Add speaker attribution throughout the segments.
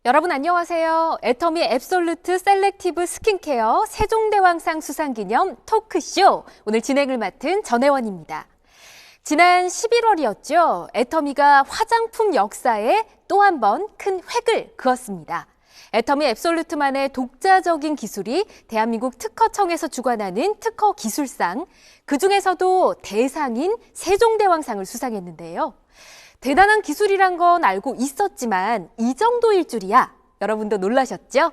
Speaker 1: 여러분 안녕하세요. 애터미 앱솔루트 셀렉티브 스킨케어 세종대왕상 수상기념 토크쇼 오늘 진행을 맡은 전혜원입니다. 지난 11월이었죠. 애터미가 화장품 역사에 또 한 번 큰 획을 그었습니다. 애터미 앱솔루트만의 독자적인 기술이 대한민국 특허청에서 주관하는 특허 기술상, 그중에서도 대상인 세종대왕상을 수상했는데요. 대단한 기술이란 건 알고 있었지만 이 정도일 줄이야. 여러분도 놀라셨죠?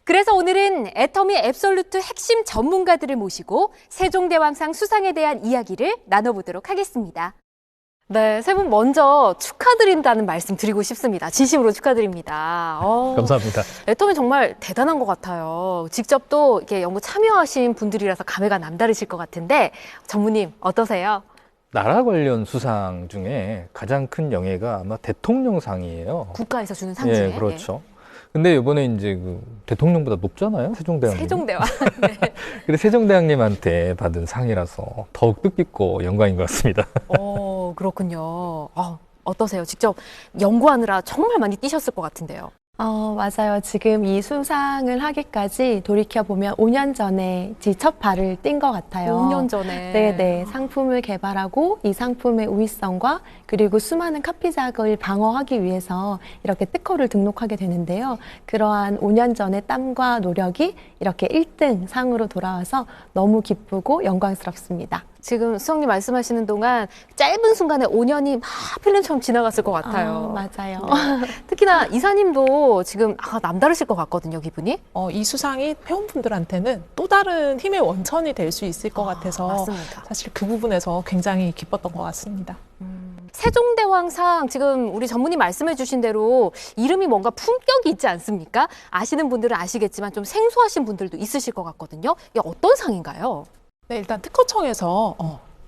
Speaker 1: 그래서 오늘은 애터미 앱솔루트 핵심 전문가들을 모시고 세종대왕상 수상에 대한 이야기를 나눠보도록 하겠습니다. 네, 세 분 먼저 축하드린다는 말씀 드리고 싶습니다. 진심으로 축하드립니다.
Speaker 2: 감사합니다.
Speaker 1: 애터미 정말 대단한 것 같아요. 직접 또 이렇게 연구 참여하신 분들이라서 감회가 남다르실 것 같은데 전무님 어떠세요?
Speaker 2: 나라 관련 수상 중에 가장 큰 영예가 아마 대통령상이에요.
Speaker 1: 국가에서 주는 상 중에.
Speaker 2: 예, 그렇죠. 근데 이번에 이제 그 대통령보다 높잖아요, 세종대왕님.
Speaker 1: 세종대왕. 네.
Speaker 2: 그래서 세종대왕님한테 받은 상이라서 더욱 뜻깊고 영광인 것 같습니다.
Speaker 1: 그렇군요. 어떠세요? 직접 연구하느라 정말 많이 뛰셨을 것 같은데요.
Speaker 3: 맞아요. 지금 이 수상을 하기까지 돌이켜보면 5년 전에 첫 발을 뗀 것 같아요.
Speaker 1: 5년 전에.
Speaker 3: 네네. 상품을 개발하고 이 상품의 우위성과 그리고 수많은 카피작을 방어하기 위해서 이렇게 특허를 등록하게 되는데요. 그러한 5년 전의 땀과 노력이 이렇게 1등 상으로 돌아와서 너무 기쁘고 영광스럽습니다.
Speaker 1: 지금 수석님 말씀하시는 동안 짧은 순간에 5년이 막 필름처럼 지나갔을 것 같아요.
Speaker 3: 맞아요.
Speaker 1: 네. 특히나 이사님도 지금 남다르실 것 같거든요, 기분이.
Speaker 4: 이 수상이 회원분들한테는 또 다른 힘의 원천이 될 수 있을 것 같아서
Speaker 1: 맞습니다.
Speaker 4: 사실 그 부분에서 굉장히 기뻤던 것 같습니다.
Speaker 1: 세종대왕상 지금 우리 전문의 말씀해 주신 대로 이름이 뭔가 품격이 있지 않습니까? 아시는 분들은 아시겠지만 좀 생소하신 분들도 있으실 것 같거든요. 이게 어떤 상인가요?
Speaker 4: 네, 일단 특허청에서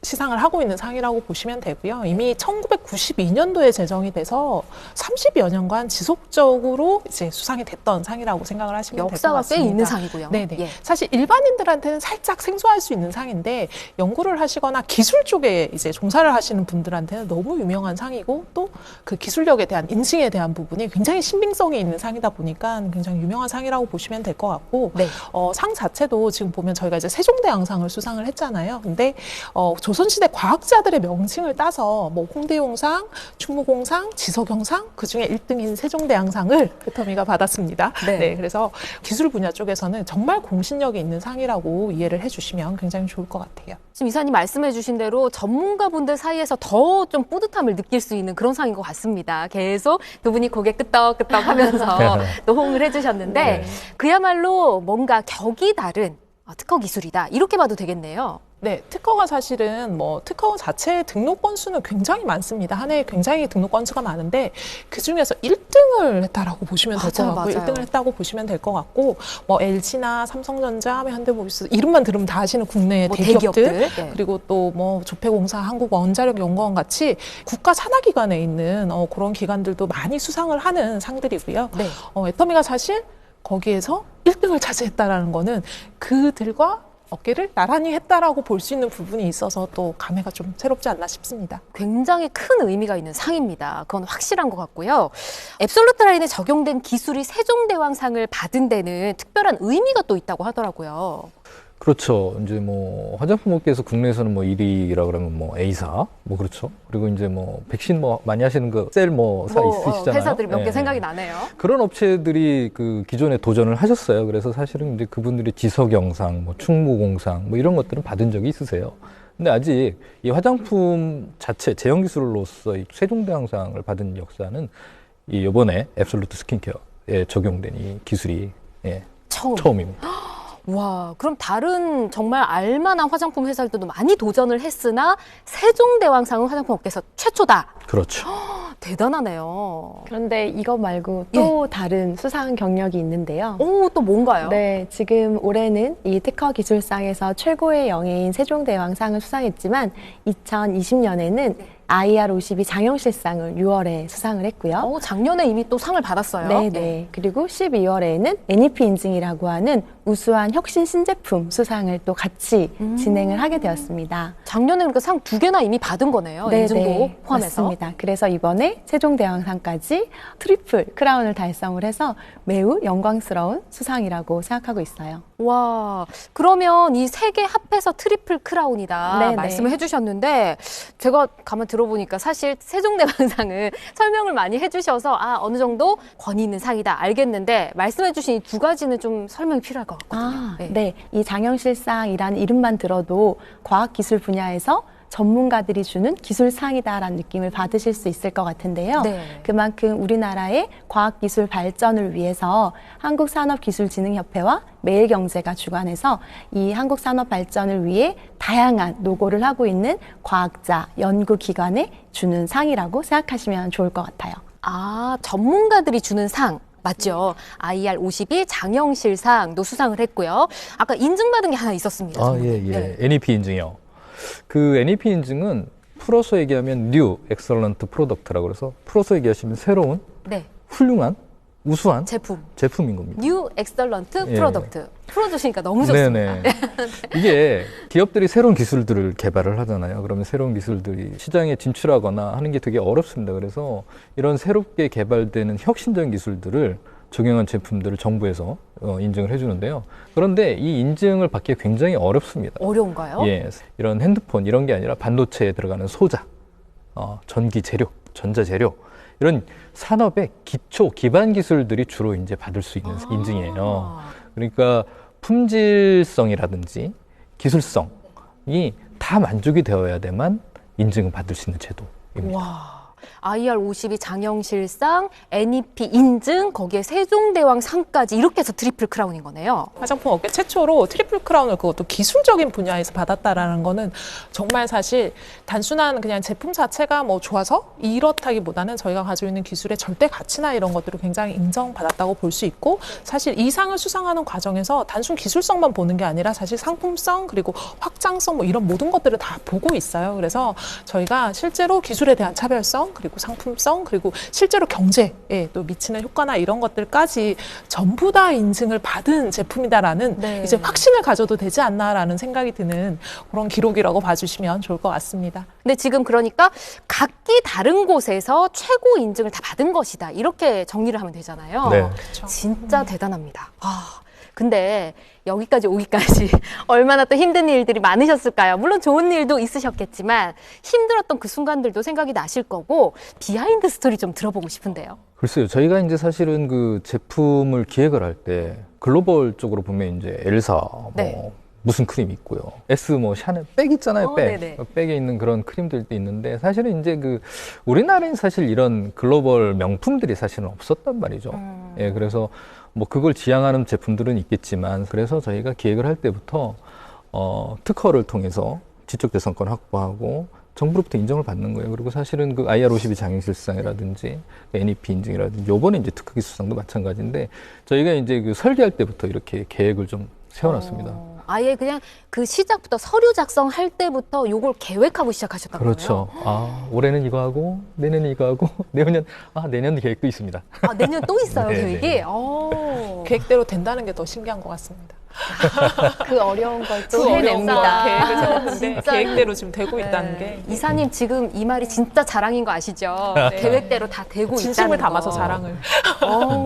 Speaker 4: 시상을 하고 있는 상이라고 보시면 되고요. 이미 1992년도에 제정이 돼서 30여 년간 지속적으로 이제 수상이 됐던 상이라고 생각을 하시면 될 것 같습니다.
Speaker 1: 역사가 꽤 있는 상이고요.
Speaker 4: 네네.
Speaker 1: 예.
Speaker 4: 사실 일반인들한테는 살짝 생소할 수 있는 상인데 연구를 하시거나 기술 쪽에 이제 종사를 하시는 분들한테는 너무 유명한 상이고 또 그 기술력에 대한 인증에 대한 부분이 굉장히 신빙성이 있는 상이다 보니까 굉장히 유명한 상이라고 보시면 될 것 같고
Speaker 1: 네.
Speaker 4: 상 자체도 지금 보면 저희가 이제 세종대왕상을 수상을 했잖아요. 근데 조선시대 과학자들의 명칭을 따서 뭐 홍대용상, 충무공상, 지석영상 그중에 1등인 세종대왕상을 애터미가 받았습니다.
Speaker 1: 네.
Speaker 4: 네, 그래서 기술 분야 쪽에서는 정말 공신력이 있는 상이라고 이해를 해주시면 굉장히 좋을 것 같아요.
Speaker 1: 지금 이사님 말씀해 주신 대로 전문가분들 사이에서 더 좀 뿌듯함을 느낄 수 있는 그런 상인 것 같습니다. 계속 두 분이 고개 끄덕끄덕 하면서 또 호응을 해주셨는데
Speaker 2: 네.
Speaker 1: 그야말로 뭔가 격이 다른 특허 기술이다. 이렇게 봐도 되겠네요.
Speaker 4: 네, 특허가 사실은 특허 자체의 등록 건수는 굉장히 많습니다. 한 해에 굉장히 등록 건수가 많은데 그 중에서 1등을 했다라고 보시면 될 것 같고,
Speaker 1: 맞아요.
Speaker 4: 1등을 했다고 보시면 될 것 같고, LG나 삼성전자, 현대모비스 이름만 들으면 다 아시는 국내 대기업들,
Speaker 1: 네.
Speaker 4: 그리고 또 조폐공사, 한국원자력연구원 같이 국가 산하기관에 있는 그런 기관들도 많이 수상을 하는 상들이고요.
Speaker 1: 네.
Speaker 4: 애터미가 사실 거기에서 1등을 차지했다라는 거는 그들과 어깨를 나란히 했다라고 볼 수 있는 부분이 있어서 또 감회가 좀 새롭지 않나 싶습니다.
Speaker 1: 굉장히 큰 의미가 있는 상입니다. 그건 확실한 것 같고요. 앱솔루트 라인에 적용된 기술이 세종대왕상을 받은 데는 특별한 의미가 또 있다고 하더라고요.
Speaker 2: 그렇죠. 이제 화장품 업계에서 국내에서는 1위라 그러면 A사, 그렇죠. 그리고 이제 백신 많이 하시는 셀 사 있으시잖아요.
Speaker 1: 회사들이 몇 개
Speaker 2: 네.
Speaker 1: 생각이 나네요.
Speaker 2: 그런 업체들이 그 기존에 도전을 하셨어요. 그래서 사실은 이제 그분들이 지석영상, 충무공상 이런 것들은 받은 적이 있으세요. 근데 아직 이 화장품 자체 제형 기술로서 이 세종대왕상을 받은 역사는 이번에 앱솔루트 스킨케어에 적용된 이 기술이 처음입니다.
Speaker 1: 와, 그럼 다른 정말 알만한 화장품 회사들도 많이 도전을 했으나 세종대왕상은 화장품 업계에서 최초다.
Speaker 2: 그렇죠.
Speaker 1: 대단하네요.
Speaker 3: 그런데 이거 말고 또 다른 수상 경력이 있는데요.
Speaker 1: 또 뭔가요?
Speaker 3: 네, 지금 올해는 이 특허 기술상에서 최고의 영예인 세종대왕상을 수상했지만 2020년에는 IR52 장영실상을 6월에 수상을 했고요.
Speaker 1: 작년에 이미 또 상을 받았어요.
Speaker 3: 네. 그리고 12월에는 NEP 인증이라고 하는 우수한 혁신 신제품 수상을 또 같이 진행을 하게 되었습니다.
Speaker 1: 작년에 그러니까 상 2개나 이미 받은 거네요. 인증도 포함해서.
Speaker 3: 맞습니다. 그래서 이번에 세종대왕상까지 트리플 크라운을 달성을 해서 매우 영광스러운 수상이라고 생각하고 있어요.
Speaker 1: 와, 그러면 이 3개 합해서 트리플 크라운이다
Speaker 3: 네네.
Speaker 1: 말씀을 해주셨는데 제가 가만 들어보니까 사실 세종대왕상은 설명을 많이 해주셔서 어느 정도 권위 있는 상이다 알겠는데 말씀해주신 이 2가지는 좀 설명이 필요할 것 같거든요.
Speaker 3: 네. 이 장영실상이라는 이름만 들어도 과학기술 분야에서 전문가들이 주는 기술상이다라는 느낌을 받으실 수 있을 것 같은데요.
Speaker 1: 네.
Speaker 3: 그만큼 우리나라의 과학기술 발전을 위해서 한국산업기술진흥협회와 매일경제가 주관해서 이 한국산업 발전을 위해 다양한 노고를 하고 있는 과학자, 연구기관에 주는 상이라고 생각하시면 좋을 것 같아요.
Speaker 1: 전문가들이 주는 상. 맞죠. IR52 장영실상도 수상을 했고요. 아까 인증받은 게 하나 있었습니다.
Speaker 2: 예. NEP 인증이요. 그 NEP 인증은 풀어서 얘기하면 New Excellent Product라고 그래서 풀어서 얘기하시면 새로운, 훌륭한, 우수한 제품인 겁니다.
Speaker 1: New Excellent Product. 풀어주시니까 너무 좋습니다.
Speaker 2: 네네. 이게 기업들이 새로운 기술들을 개발을 하잖아요. 그러면 새로운 기술들이 시장에 진출하거나 하는 게 되게 어렵습니다. 그래서 이런 새롭게 개발되는 혁신적인 기술들을 적용한 제품들을 정부에서 인증을 해주는데요. 그런데 이 인증을 받기가 굉장히 어렵습니다.
Speaker 1: 어려운가요?
Speaker 2: 예, 이런 핸드폰 이런 게 아니라 반도체에 들어가는 소자, 전기 재료, 전자 재료 이런 산업의 기반 기술들이 주로 이제 받을 수 있는 인증이에요. 그러니까 품질성이라든지 기술성이 다 만족이 되어야 돼만 인증을 받을 수 있는 제도입니다.
Speaker 1: 와. IR52 장영실상, NEP 인증, 거기에 세종대왕상까지 이렇게 해서 트리플 크라운인 거네요.
Speaker 4: 화장품 업계 최초로 트리플 크라운을 그것도 기술적인 분야에서 받았다라는 거는 정말 사실 단순한 그냥 제품 자체가 뭐 좋아서 이렇다기보다는 저희가 가지고 있는 기술의 절대 가치나 이런 것들을 굉장히 인정받았다고 볼 수 있고 사실 이 상을 수상하는 과정에서 단순 기술성만 보는 게 아니라 사실 상품성 그리고 확장성 뭐 이런 모든 것들을 다 보고 있어요. 그래서 저희가 실제로 기술에 대한 차별성 그리고 상품성 그리고 실제로 경제에 또 미치는 효과나 이런 것들까지 전부 다 인증을 받은 제품이다라는 이제 확신을 가져도 되지 않나라는 생각이 드는 그런 기록이라고 봐주시면 좋을 것 같습니다.
Speaker 1: 근데 지금 그러니까 각기 다른 곳에서 최고 인증을 다 받은 것이다 이렇게 정리를 하면 되잖아요.
Speaker 2: 네.
Speaker 4: 그렇죠.
Speaker 1: 진짜 대단합니다. 근데 여기까지 오기까지 얼마나 또 힘든 일들이 많으셨을까요? 물론 좋은 일도 있으셨겠지만 힘들었던 그 순간들도 생각이 나실 거고 비하인드 스토리 좀 들어보고 싶은데요.
Speaker 2: 글쎄요. 저희가 이제 사실은 그 제품을 기획을 할 때 글로벌 쪽으로 보면 이제 엘사 무슨 크림 있고요. S 샤넬 백 있잖아요. 백에 있는 그런 크림들도 있는데 사실은 이제 그 우리나라엔 사실 이런 글로벌 명품들이 사실은 없었단 말이죠. 예, 그래서 뭐 그걸 지향하는 제품들은 있겠지만 그래서 저희가 기획을 할 때부터 특허를 통해서 지적재산권 확보하고 정부로부터 인정을 받는 거예요. 그리고 사실은 그 IR52 장영실상이라든지 NEP 인증이라든지 요번에 이제 특허기술상도 마찬가지인데 저희가 이제 그 설계할 때부터 이렇게 계획을 좀 세워놨습니다.
Speaker 1: 아예 그냥 그 시작부터 서류 작성할 때부터 요걸 계획하고 시작하셨던 거예요?
Speaker 2: 그렇죠. 올해는 이거 하고 내년은 이거 하고 내년 계획도 있습니다.
Speaker 1: 내년 또 있어요,
Speaker 2: 네네.
Speaker 1: 계획이?
Speaker 4: 계획대로 된다는 게 더 신기한 것 같습니다.
Speaker 3: 그 어려운 걸 또
Speaker 4: 어려운
Speaker 3: 해냅니다.
Speaker 4: 계획을 세웠는데
Speaker 1: 진짜.
Speaker 4: 계획대로 지금 되고 있다는 게
Speaker 1: 이사님 지금 이 말이 진짜 자랑인 거 아시죠? 계획대로 다 되고
Speaker 4: 진심을
Speaker 1: 있다는
Speaker 4: 담아서
Speaker 1: 거.
Speaker 4: 자랑을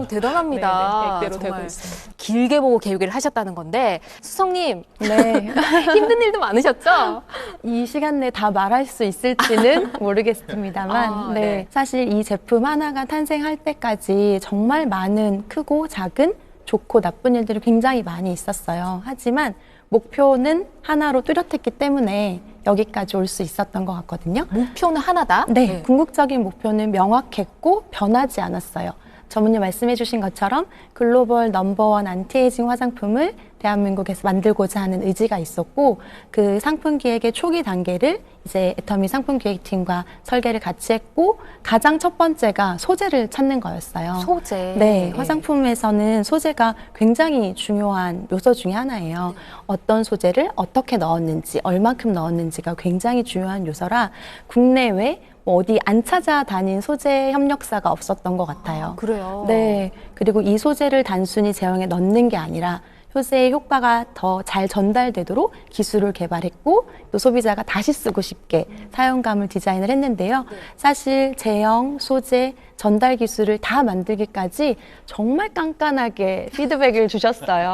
Speaker 1: 대단합니다.
Speaker 4: 계획대로 되고
Speaker 1: 정말
Speaker 4: 있습니다.
Speaker 1: 길게 보고 계획을 하셨다는 건데 수성님
Speaker 3: 네.
Speaker 1: 힘든 일도 많으셨죠?
Speaker 3: 이 시간 내에 다 말할 수 있을지는 모르겠습니다만
Speaker 1: 네.
Speaker 3: 사실 이 제품 하나가 탄생할 때까지 정말 많은 크고 작은 좋고 나쁜 일들이 굉장히 많이 있었어요. 하지만 목표는 하나로 뚜렷했기 때문에 여기까지 올 수 있었던 것 같거든요.
Speaker 1: 목표는 하나다?
Speaker 3: 네, 궁극적인 목표는 명확했고 변하지 않았어요. 전문님 말씀해 주신 것처럼 글로벌 넘버원 안티에이징 화장품을 대한민국에서 만들고자 하는 의지가 있었고 그 상품 기획의 초기 단계를 이제 애터미 상품 기획팀과 설계를 같이 했고 가장 첫 번째가 소재를 찾는 거였어요.
Speaker 1: 소재.
Speaker 3: 네, 화장품에서는 소재가 굉장히 중요한 요소 중에 하나예요. 어떤 소재를 어떻게 넣었는지, 얼마큼 넣었는지가 굉장히 중요한 요소라 국내외 뭐 어디 안 찾아다닌 소재 협력사가 없었던 것 같아요.
Speaker 1: 그래요.
Speaker 3: 네. 그리고 이 소재를 단순히 제형에 넣는 게 아니라 효소의 효과가 더 잘 전달되도록 기술을 개발했고 또 소비자가 다시 쓰고 싶게 사용감을 디자인을 했는데요. 사실 제형, 소재, 전달 기술을 다 만들기까지 정말 깐깐하게 피드백을 주셨어요.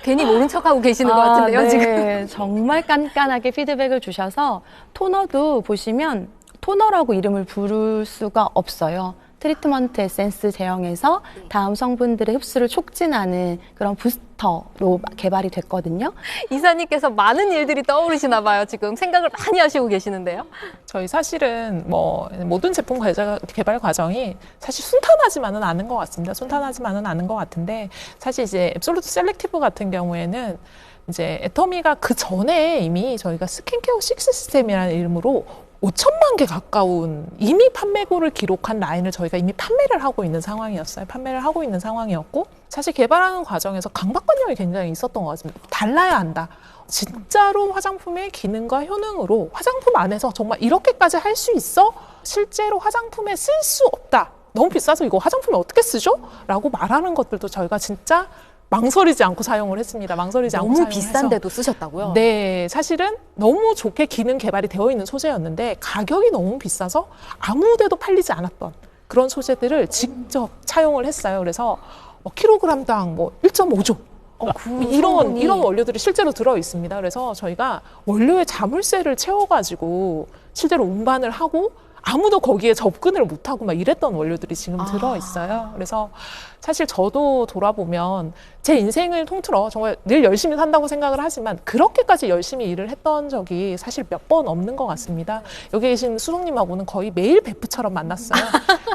Speaker 1: 괜히 모른 척하고 계시는 것 같은데요,
Speaker 3: 네.
Speaker 1: 지금.
Speaker 3: 정말 깐깐하게 피드백을 주셔서 토너도 보시면 토너라고 이름을 부를 수가 없어요. 트리트먼트 에센스 제형에서 다음 성분들의 흡수를 촉진하는 그런 부스터로 개발이 됐거든요.
Speaker 1: 이사님께서 많은 일들이 떠오르시나 봐요. 지금 생각을 많이 하시고 계시는데요.
Speaker 4: 저희 사실은 뭐 모든 제품 개발 과정이 사실 순탄하지만은 않은 것 같습니다. 순탄하지만은 않은 것 같은데 사실 이제 앱솔루트 셀렉티브 같은 경우에는 이제 애터미가 그 전에 이미 저희가 스킨케어 6 시스템이라는 이름으로 5천만 개 가까운 이미 판매고를 기록한 라인을 저희가 이미 판매를 하고 있는 상황이었어요. 판매를 하고 있는 상황이었고 사실 개발하는 과정에서 강박관념이 굉장히 있었던 것 같습니다. 달라야 한다. 진짜로 화장품의 기능과 효능으로 화장품 안에서 정말 이렇게까지 할 수 있어? 실제로 화장품에 쓸 수 없다. 너무 비싸서 이거 화장품에 어떻게 쓰죠? 라고 말하는 것들도 저희가 진짜 망설이지 않고 사용을 했습니다. 망설이지 않고
Speaker 1: 너무
Speaker 4: 사용을
Speaker 1: 비싼데도 쓰셨다고요?
Speaker 4: 네, 사실은 너무 좋게 기능 개발이 되어 있는 소재였는데 가격이 너무 비싸서 아무데도 팔리지 않았던 그런 소재들을 직접 차용을 했어요. 그래서 킬로그램당 1.5조 이런 원료들이 실제로 들어 있습니다. 그래서 저희가 원료의 자물쇠를 채워가지고 실제로 운반을 하고 아무도 거기에 접근을 못하고 막 이랬던 원료들이 지금 들어있어요. 그래서 사실 저도 돌아보면 제 인생을 통틀어 정말 늘 열심히 산다고 생각을 하지만 그렇게까지 열심히 일을 했던 적이 사실 몇 번 없는 것 같습니다. 여기 계신 수석님하고는 거의 매일 베프처럼 만났어요.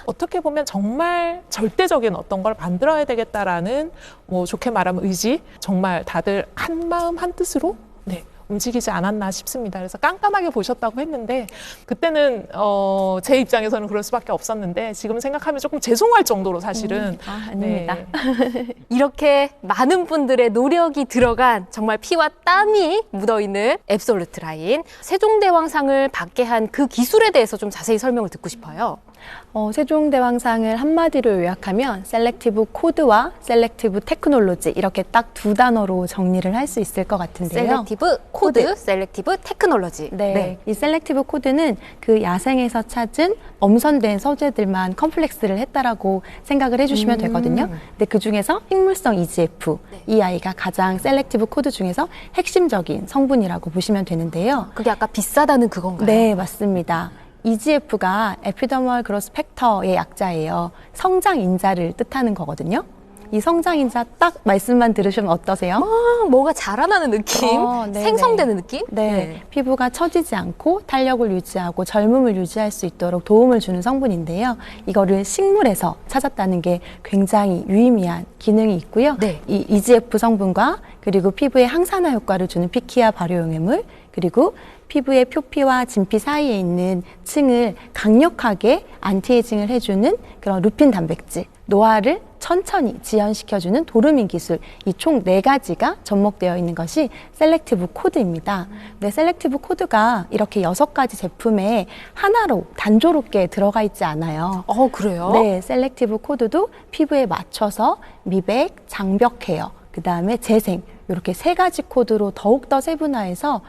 Speaker 4: 어떻게 보면 정말 절대적인 어떤 걸 만들어야 되겠다라는 뭐 좋게 말하면 의지, 정말 다들 한 마음 한 뜻으로 움직이지 않았나 싶습니다. 그래서 깐깐하게 보셨다고 했는데 그때는 제 입장에서는 그럴 수밖에 없었는데 지금 생각하면 조금 죄송할 정도로 사실은
Speaker 3: 아닙니다.
Speaker 1: 이렇게 많은 분들의 노력이 들어간 정말 피와 땀이 묻어있는 앱솔루트 라인 세종대왕상을 받게 한 그 기술에 대해서 좀 자세히 설명을 듣고 싶어요.
Speaker 3: 세종대왕상을 한마디로 요약하면 셀렉티브 코드와 셀렉티브 테크놀로지 이렇게 딱 두 단어로 정리를 할 수 있을 것 같은데요.
Speaker 1: 셀렉티브 코드, 셀렉티브 테크놀로지.
Speaker 3: 네. 이 셀렉티브 코드는 그 야생에서 찾은 엄선된 소재들만 컴플렉스를 했다라고 생각을 해주시면 되거든요. 근데 그 중에서 식물성 EGF, 이 아이가 가장 셀렉티브 코드 중에서 핵심적인 성분이라고 보시면 되는데요.
Speaker 1: 그게 아까 비싸다는 그건가요?
Speaker 3: 네, 맞습니다. EGF가 에피더멀 그로스 팩터의 약자예요. 성장 인자를 뜻하는 거거든요. 이 성장 인자 딱 말씀만 들으시면 어떠세요?
Speaker 1: 뭐가 자라나는 느낌?
Speaker 3: 네네.
Speaker 1: 생성되는 느낌?
Speaker 3: 네. 피부가 처지지 않고 탄력을 유지하고 젊음을 유지할 수 있도록 도움을 주는 성분인데요. 이거를 식물에서 찾았다는 게 굉장히 유의미한 기능이 있고요.
Speaker 1: 네.
Speaker 3: 이 EGF 성분과 그리고 피부에 항산화 효과를 주는 피키아 발효용해물 그리고 피부의 표피와 진피 사이에 있는 층을 강력하게 안티에이징을 해주는 그런 루핀 단백질, 노화를 천천히 지연시켜주는 도르민 기술, 이 총 4가지가 접목되어 있는 것이 셀렉티브 코드입니다. 근데 셀렉티브 코드가 이렇게 6가지 제품에 하나로 단조롭게 들어가 있지 않아요.
Speaker 1: 그래요?
Speaker 3: 네, 셀렉티브 코드도 피부에 맞춰서 미백, 장벽 케어, 그 다음에 재생, 이렇게 3가지 코드로 더욱더 세분화해서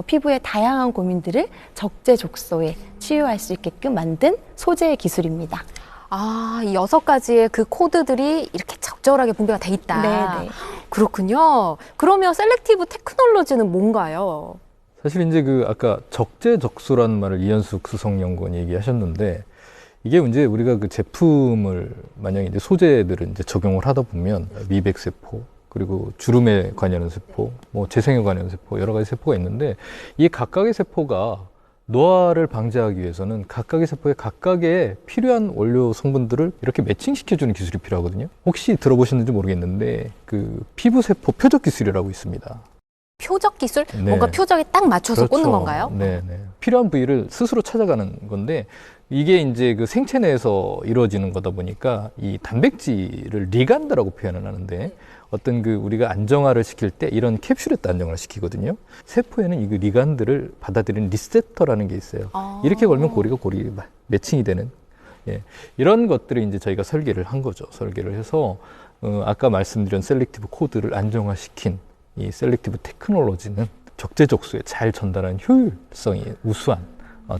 Speaker 3: 피부의 다양한 고민들을 적재적소에 치유할 수 있게끔 만든 소재의 기술입니다.
Speaker 1: 이 6가지의 그 코드들이 이렇게 적절하게 분배가 돼 있다.
Speaker 3: 네네.
Speaker 1: 그렇군요. 그러면 셀렉티브 테크놀로지는 뭔가요?
Speaker 2: 사실 이제 아까 적재적소라는 말을 이현숙 수석연구원이 얘기하셨는데 이게 이제 우리가 그 제품을 만약에 이제 소재들을 이제 적용을 하다 보면 미백세포 그리고 주름에 관여하는 세포, 뭐 재생에 관여하는 세포 여러 가지 세포가 있는데 이 각각의 세포가 노화를 방지하기 위해서는 각각의 세포에 각각의 필요한 원료 성분들을 이렇게 매칭시켜주는 기술이 필요하거든요. 혹시 들어보셨는지 모르겠는데 그 피부세포 표적 기술이라고 있습니다.
Speaker 1: 표적 기술?
Speaker 2: 네.
Speaker 1: 뭔가 표적에 딱 맞춰서
Speaker 2: 그렇죠.
Speaker 1: 꽂는 건가요?
Speaker 2: 네. 필요한 부위를 스스로 찾아가는 건데 이게 이제 그 생체 내에서 이루어지는 거다 보니까 이 단백질을 리간드라고 표현을 하는데 어떤 그 우리가 안정화를 시킬 때 이런 캡슐에다 안정화를 시키거든요. 세포에는 이 리간드를 받아들이는 리셉터라는 게 있어요. 이렇게 걸면 고리가 매칭이 되는 이런 것들을 이제 저희가 설계를 한 거죠. 설계를 해서 아까 말씀드린 셀렉티브 코드를 안정화시킨 이 셀렉티브 테크놀로지는 적재적소에 잘 전달하는 효율성이 우수한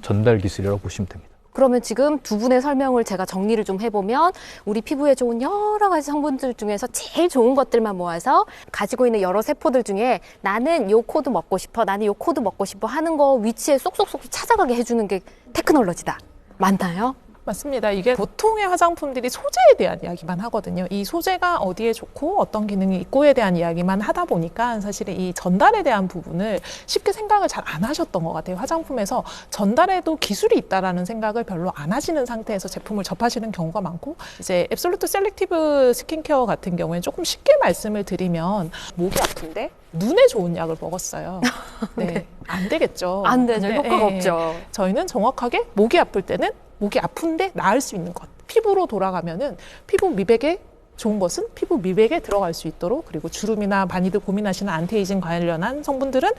Speaker 2: 전달 기술이라고 보시면 됩니다.
Speaker 1: 그러면 지금 두 분의 설명을 제가 정리를 좀 해보면 우리 피부에 좋은 여러 가지 성분들 중에서 제일 좋은 것들만 모아서 가지고 있는 여러 세포들 중에 나는 요 코드 먹고 싶어, 나는 요 코드 먹고 싶어 하는 거 위치에 쏙쏙쏙 찾아가게 해주는 게 테크놀로지다. 맞나요?
Speaker 4: 맞습니다. 이게 보통의 화장품들이 소재에 대한 이야기만 하거든요. 이 소재가 어디에 좋고 어떤 기능이 있고에 대한 이야기만 하다 보니까 사실 이 전달에 대한 부분을 쉽게 생각을 잘 안 하셨던 것 같아요. 화장품에서 전달에도 기술이 있다라는 생각을 별로 안 하시는 상태에서 제품을 접하시는 경우가 많고, 이제 앱솔루트 셀렉티브 스킨케어 같은 경우에는 조금 쉽게 말씀을 드리면 목이 아픈데 눈에 좋은 약을 먹었어요. 네, 안 되겠죠.
Speaker 1: 안 되죠. 효과가 없죠.
Speaker 4: 저희는 정확하게 목이 아플 때는 목이 아픈데 나을 수 있는 것. 피부로 돌아가면은 피부 미백에 좋은 것은 피부 미백에 들어갈 수 있도록, 그리고 주름이나 많이들 고민하시는 안티에이징 관련한 성분들은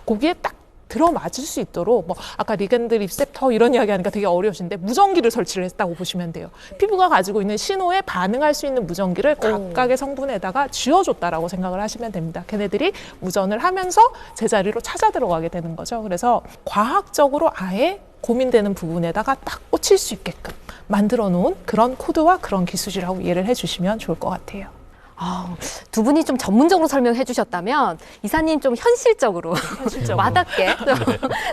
Speaker 4: 거기에 딱 들어맞을 수 있도록, 뭐 아까 리간드 리셉터 이런 이야기 하니까 되게 어려우신데 무전기를 설치를 했다고 보시면 돼요. 피부가 가지고 있는 신호에 반응할 수 있는 무전기를 각각의 성분에다가 쥐어줬다라고 생각을 하시면 됩니다. 걔네들이 무전을 하면서 제자리로 찾아 들어가게 되는 거죠. 그래서 과학적으로 아예 고민되는 부분에다가 딱 꽂힐 수 있게끔 만들어 놓은 그런 코드와 그런 기술이라고 이해를 해주시면 좋을 것 같아요.
Speaker 1: 두 분이 좀 전문적으로 설명해 주셨다면 이사님 좀 현실적으로 와닿게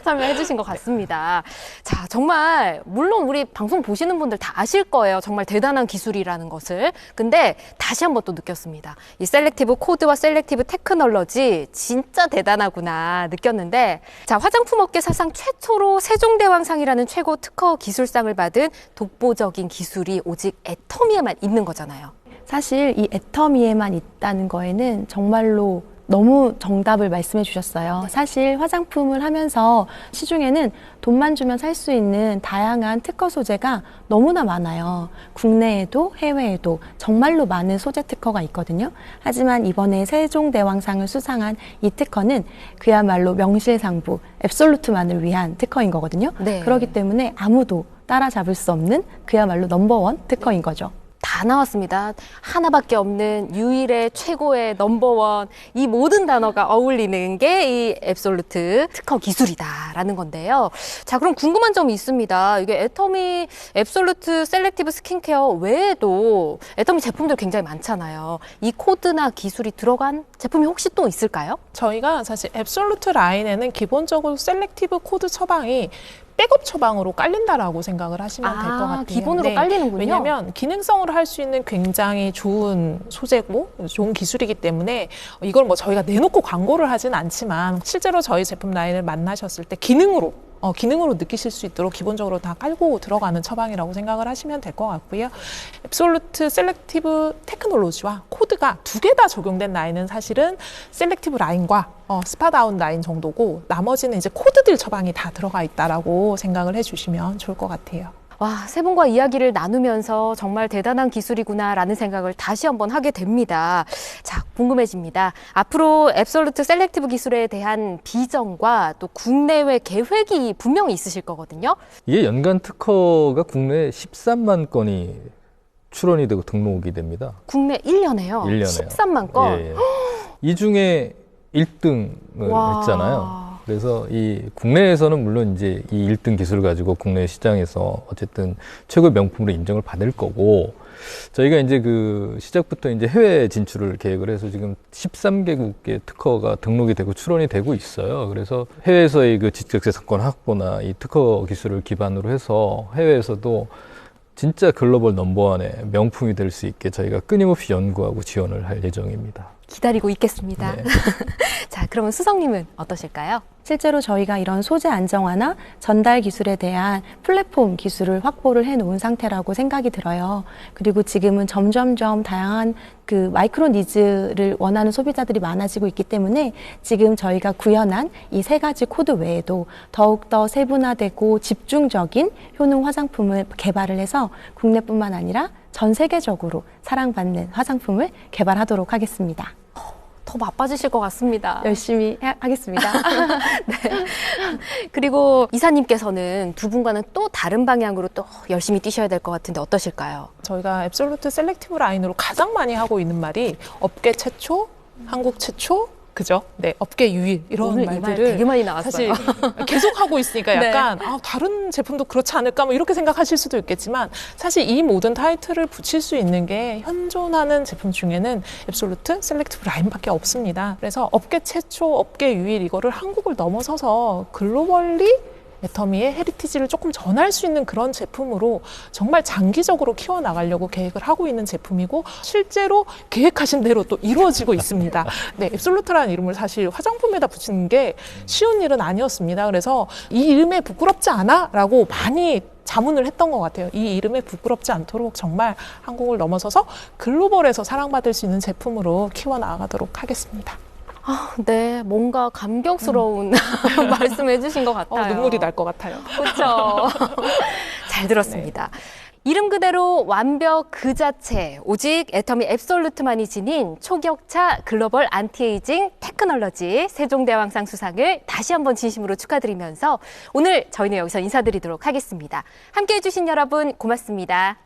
Speaker 1: 설명해 주신 것 같습니다. 자, 정말 물론 우리 방송 보시는 분들 다 아실 거예요. 정말 대단한 기술이라는 것을. 근데 다시 한번 또 느꼈습니다. 이 셀렉티브 코드와 셀렉티브 테크놀로지 진짜 대단하구나 느꼈는데, 자, 화장품 업계 사상 최초로 세종대왕상이라는 최고 특허 기술상을 받은 독보적인 기술이 오직 애터미에만 있는 거잖아요.
Speaker 3: 사실 이 애터미에만 있다는 거에는 정말로 너무 정답을 말씀해 주셨어요. 사실 화장품을 하면서 시중에는 돈만 주면 살 수 있는 다양한 특허 소재가 너무나 많아요. 국내에도 해외에도 정말로 많은 소재 특허가 있거든요. 하지만 이번에 세종대왕상을 수상한 이 특허는 그야말로 명실상부 앱솔루트만을 위한 특허인 거거든요.
Speaker 1: 네.
Speaker 3: 그렇기 때문에 아무도 따라잡을 수 없는 그야말로 넘버원 특허인 거죠.
Speaker 1: 다 나왔습니다. 하나밖에 없는 유일의 최고의 넘버원, 이 모든 단어가 어울리는 게 이 앱솔루트 특허 기술이다라는 건데요. 자, 그럼 궁금한 점이 있습니다. 이게 애터미 앱솔루트 셀렉티브 스킨케어 외에도 애터미 제품들 굉장히 많잖아요. 이 코드나 기술이 들어간 제품이 혹시 또 있을까요?
Speaker 4: 저희가 사실 앱솔루트 라인에는 기본적으로 셀렉티브 코드 처방이 백업 처방으로 깔린다라고 생각을 하시면 될 것 같아요.
Speaker 1: 기본으로 깔리는군요.
Speaker 4: 왜냐하면 기능성으로 할 수 있는 굉장히 좋은 소재고 좋은 기술이기 때문에 이걸 뭐 저희가 내놓고 광고를 하진 않지만 실제로 저희 제품 라인을 만나셨을 때 기능으로 느끼실 수 있도록 기본적으로 다 깔고 들어가는 처방이라고 생각을 하시면 될 것 같고요. 앱솔루트 셀렉티브 테크놀로지와 코드가 두 개 다 적용된 라인은 사실은 셀렉티브 라인과 스파다운 라인 정도고, 나머지는 이제 코드들 처방이 다 들어가 있다라고 생각을 해주시면 좋을 것 같아요.
Speaker 1: 와, 세 분과 이야기를 나누면서 정말 대단한 기술이구나라는 생각을 다시 한번 하게 됩니다. 자, 궁금해집니다. 앞으로 앱솔루트 셀렉티브 기술에 대한 비전과 또 국내외 계획이 분명히 있으실 거거든요.
Speaker 2: 이게 연간 특허가 국내에 13만 건이 출원이 되고 등록이 됩니다.
Speaker 1: 국내 1년에요.
Speaker 2: 1년에요.
Speaker 1: 13만 건.
Speaker 2: 예. 이 중에 1등을 했잖아요. 그래서 이 국내에서는 물론 이제 이 1등 기술을 가지고 국내 시장에서 어쨌든 최고의 명품으로 인정을 받을 거고, 저희가 이제 그 시작부터 이제 해외 진출을 계획을 해서 지금 13개국의 특허가 등록이 되고 출원이 되고 있어요. 그래서 해외에서의 그 지적재산권 확보나 이 특허 기술을 기반으로 해서 해외에서도 진짜 글로벌 넘버원의 명품이 될 수 있게 저희가 끊임없이 연구하고 지원을 할 예정입니다.
Speaker 1: 기다리고 있겠습니다.
Speaker 2: 네.
Speaker 1: 자, 그러면 수성님은 어떠실까요?
Speaker 3: 실제로 저희가 이런 소재 안정화나 전달 기술에 대한 플랫폼 기술을 확보를 해놓은 상태라고 생각이 들어요. 그리고 지금은 점점점 다양한 그 마이크로 니즈를 원하는 소비자들이 많아지고 있기 때문에 지금 저희가 구현한 이 3가지 코드 외에도 더욱더 세분화되고 집중적인 효능 화장품을 개발을 해서 국내뿐만 아니라 전 세계적으로 사랑받는 화장품을 개발하도록 하겠습니다.
Speaker 1: 더 바빠지실 것 같습니다.
Speaker 3: 열심히 하겠습니다.
Speaker 1: 네. 그리고 이사님께서는 두 분과는 또 다른 방향으로 또 열심히 뛰셔야 될 것 같은데 어떠실까요?
Speaker 4: 저희가 앱솔루트 셀렉티브 라인으로 가장 많이 하고 있는 말이 업계 최초, 한국 최초, 그죠? 네, 업계 유일 이런
Speaker 1: 오늘 이 말
Speaker 4: 말들을
Speaker 1: 되게 많이 나왔어요.
Speaker 4: 사실 계속 하고 있으니까
Speaker 1: 네.
Speaker 4: 약간 다른 제품도 그렇지 않을까 뭐 이렇게 생각하실 수도 있겠지만 사실 이 모든 타이틀을 붙일 수 있는 게 현존하는 제품 중에는 앱솔루트 셀렉티브 라인밖에 없습니다. 그래서 업계 최초, 업계 유일 이거를 한국을 넘어서서 글로벌리 애터미의 헤리티지를 조금 전할 수 있는 그런 제품으로 정말 장기적으로 키워나가려고 계획을 하고 있는 제품이고 실제로 계획하신 대로 또 이루어지고 있습니다. 네, 앱솔루트라는 이름을 사실 화장품에다 붙이는 게 쉬운 일은 아니었습니다. 그래서 이 이름에 부끄럽지 않아? 라고 많이 자문을 했던 것 같아요. 이 이름에 부끄럽지 않도록 정말 한국을 넘어서서 글로벌에서 사랑받을 수 있는 제품으로 키워나가도록 하겠습니다.
Speaker 1: 네, 뭔가 감격스러운 말씀해 주신 것 같아요.
Speaker 4: 눈물이 날 것 같아요.
Speaker 1: 그렇죠. 잘 들었습니다. 이름 그대로 완벽 그 자체, 오직 애터미 앱솔루트만이 지닌 초격차 글로벌 안티에이징 테크놀로지 세종대왕상 수상을 다시 한번 진심으로 축하드리면서 오늘 저희는 여기서 인사드리도록 하겠습니다. 함께해 주신 여러분 고맙습니다.